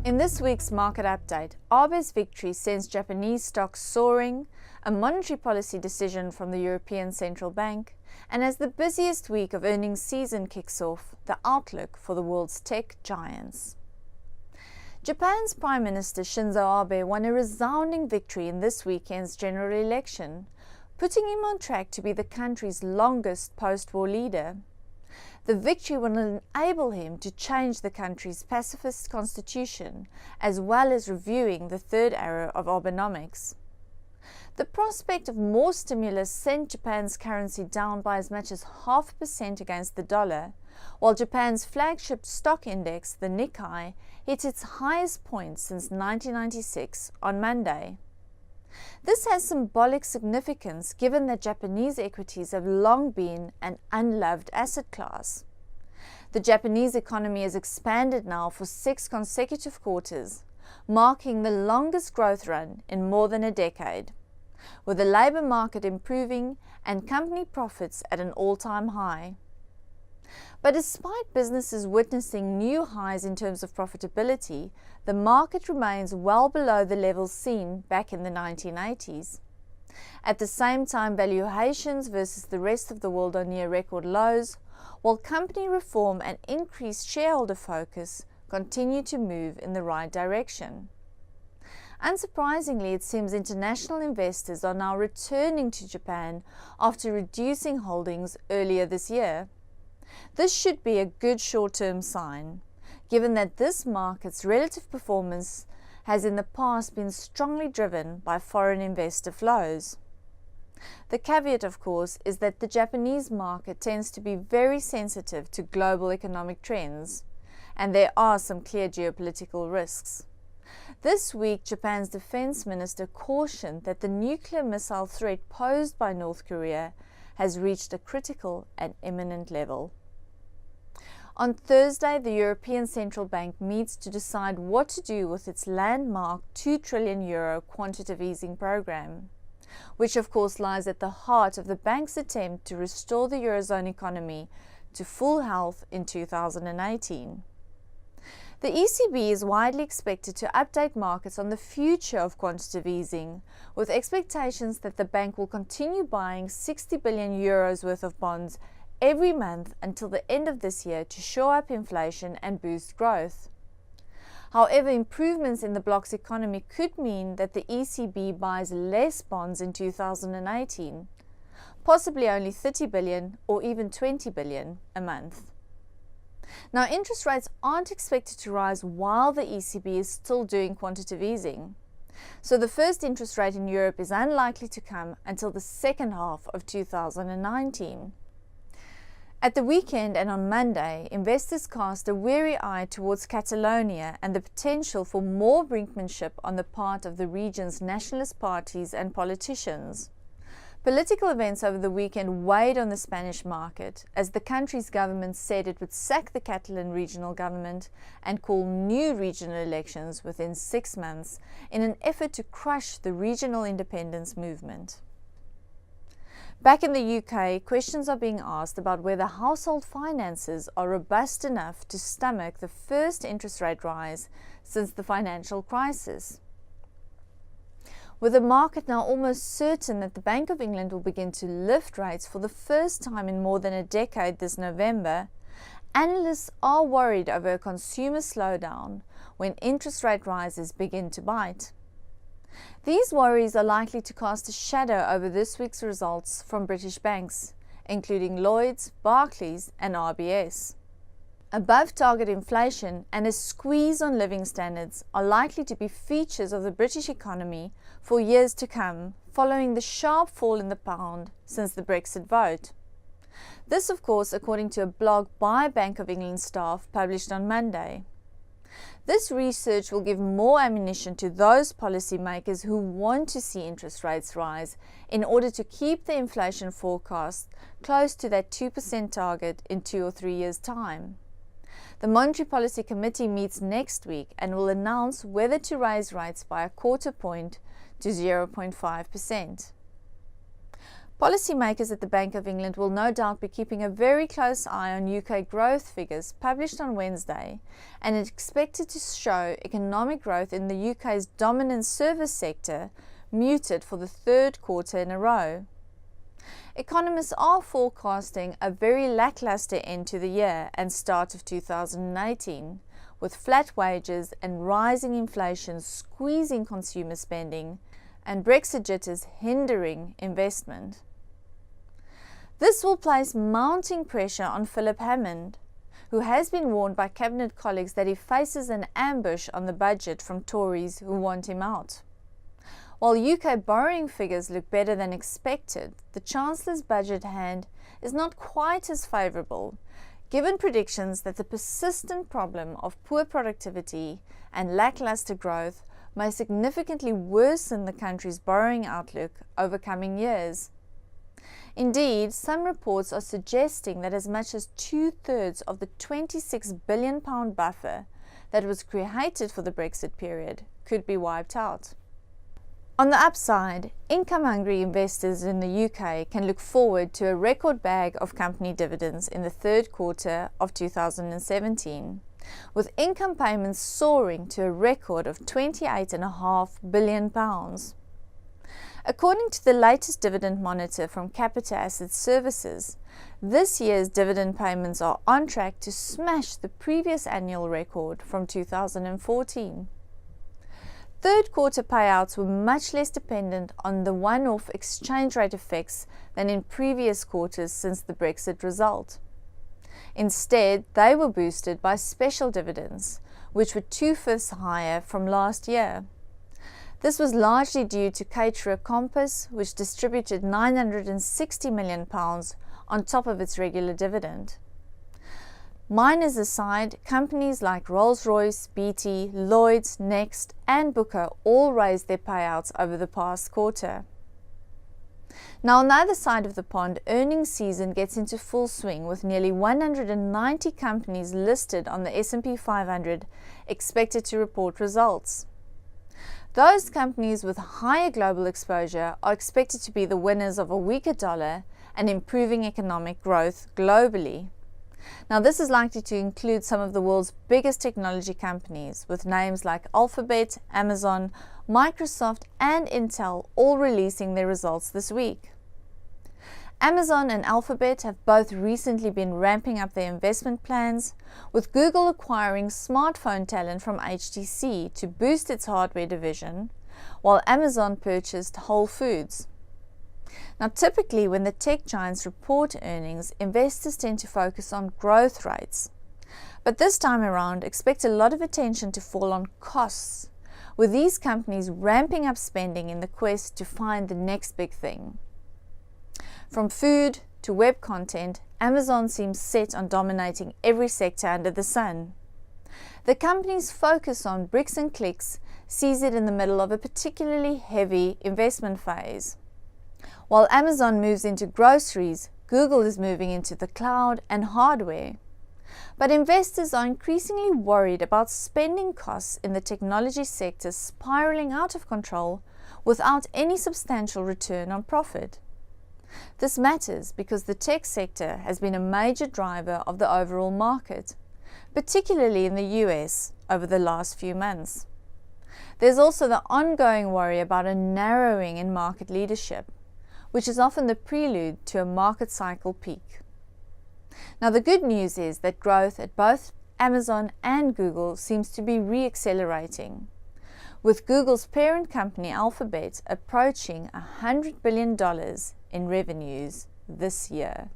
In this week's market update, Abe's victory sends Japanese stocks soaring, a monetary policy decision from the European Central Bank, and as the busiest week of earnings season kicks off, the outlook for the world's tech giants. Japan's Prime Minister Shinzo Abe won a resounding victory in this weekend's general election, putting him on track to be the country's longest post-war leader. The victory will enable him to change the country's pacifist constitution, as well as reviewing the third era of Abenomics. The prospect of more stimulus sent Japan's currency down by as much as 0.5% against the dollar, while Japan's flagship stock index, the Nikkei, hit its highest point since 1996 on Monday. This has symbolic significance given that Japanese equities have long been an unloved asset class. The Japanese economy has expanded now for 6 consecutive quarters, marking the longest growth run in more than a decade, with the labour market improving and company profits at an all-time high. But despite businesses witnessing new highs in terms of profitability, the market remains well below the levels seen back in the 1980s. At the same time, valuations versus the rest of the world are near record lows, while company reform and increased shareholder focus continue to move in the right direction. Unsurprisingly, it seems international investors are now returning to Japan after reducing holdings earlier this year. This should be a good short-term sign, given that this market's relative performance has in the past been strongly driven by foreign investor flows. The caveat, of course, is that the Japanese market tends to be very sensitive to global economic trends, and there are some clear geopolitical risks. This week, Japan's defense minister cautioned that the nuclear missile threat posed by North Korea has reached a critical and imminent level. On Thursday, the European Central Bank meets to decide what to do with its landmark €2 trillion quantitative easing program, which of course lies at the heart of the bank's attempt to restore the Eurozone economy to full health in 2018. The ECB is widely expected to update markets on the future of quantitative easing, with expectations that the bank will continue buying €60 billion worth of bonds every month until the end of this year to shore up inflation and boost growth. However, improvements in the bloc's economy could mean that the ECB buys less bonds in 2018, possibly only 30 billion or even 20 billion a month. Now, interest rates aren't expected to rise while the ECB is still doing quantitative easing, so the first interest rate in Europe is unlikely to come until the second half of 2019. At the weekend and on Monday, investors cast a wary eye towards Catalonia and the potential for more brinkmanship on the part of the region's nationalist parties and politicians. Political events over the weekend weighed on the Spanish market as the country's government said it would sack the Catalan regional government and call new regional elections within 6 months in an effort to crush the regional independence movement. Back in the UK, questions are being asked about whether household finances are robust enough to stomach the first interest rate rise since the financial crisis. With the market now almost certain that the Bank of England will begin to lift rates for the first time in more than a decade this November, analysts are worried over a consumer slowdown when interest rate rises begin to bite. These worries are likely to cast a shadow over this week's results from British banks, including Lloyds, Barclays and RBS. Above target inflation and a squeeze on living standards are likely to be features of the British economy for years to come, following the sharp fall in the pound since the Brexit vote. This, of course, according to a blog by Bank of England staff published on Monday. This research will give more ammunition to those policymakers who want to see interest rates rise in order to keep the inflation forecast close to that 2% target in 2 or 3 years' time. The Monetary Policy Committee meets next week and will announce whether to raise rates by a 0.25 point to 0.5%. Policymakers at the Bank of England will no doubt be keeping a very close eye on UK growth figures published on Wednesday, and it's expected to show economic growth in the UK's dominant service sector muted for the third quarter in a row. Economists are forecasting a very lackluster end to the year and start of 2018, with flat wages and rising inflation squeezing consumer spending and Brexit jitters hindering investment. This will place mounting pressure on Philip Hammond, who has been warned by Cabinet colleagues that he faces an ambush on the budget from Tories who want him out. While UK borrowing figures look better than expected, the Chancellor's budget hand is not quite as favourable, given predictions that the persistent problem of poor productivity and lacklustre growth may significantly worsen the country's borrowing outlook over coming years. Indeed, some reports are suggesting that as much as 2/3 of the £26 billion buffer that was created for the Brexit period could be wiped out. On the upside, income-hungry investors in the UK can look forward to a record bag of company dividends in the third quarter of 2017, with income payments soaring to a record of £28.5 billion. According to the latest dividend monitor from Capita Asset Services, this year's dividend payments are on track to smash the previous annual record from 2014. Third quarter payouts were much less dependent on the one-off exchange rate effects than in previous quarters since the Brexit result. Instead, they were boosted by special dividends, which were 2/5 higher from last year. This was largely due to caterer Compass, which distributed £960 million on top of its regular dividend. Miners aside, companies like Rolls-Royce, BT, Lloyds, Next and Booker all raised their payouts over the past quarter. Now on the other side of the pond, earnings season gets into full swing with nearly 190 companies listed on the S&P 500 expected to report results. Those companies with higher global exposure are expected to be the winners of a weaker dollar and improving economic growth globally. Now this is likely to include some of the world's biggest technology companies, with names like Alphabet, Amazon, Microsoft and Intel all releasing their results this week. Amazon and Alphabet have both recently been ramping up their investment plans, with Google acquiring smartphone talent from HTC to boost its hardware division, while Amazon purchased Whole Foods. Now typically when the tech giants report earnings, investors tend to focus on growth rates. But this time around, expect a lot of attention to fall on costs, with these companies ramping up spending in the quest to find the next big thing. From food to web content, Amazon seems set on dominating every sector under the sun. The company's focus on bricks and clicks sees it in the middle of a particularly heavy investment phase. While Amazon moves into groceries, Google is moving into the cloud and hardware. But investors are increasingly worried about spending costs in the technology sector spiraling out of control without any substantial return on profit. This matters because the tech sector has been a major driver of the overall market, particularly in the US over the last few months. There's also the ongoing worry about a narrowing in market leadership, which is often the prelude to a market cycle peak. Now the good news is that growth at both Amazon and Google seems to be re-accelerating, with Google's parent company Alphabet approaching $100 billion in revenues this year.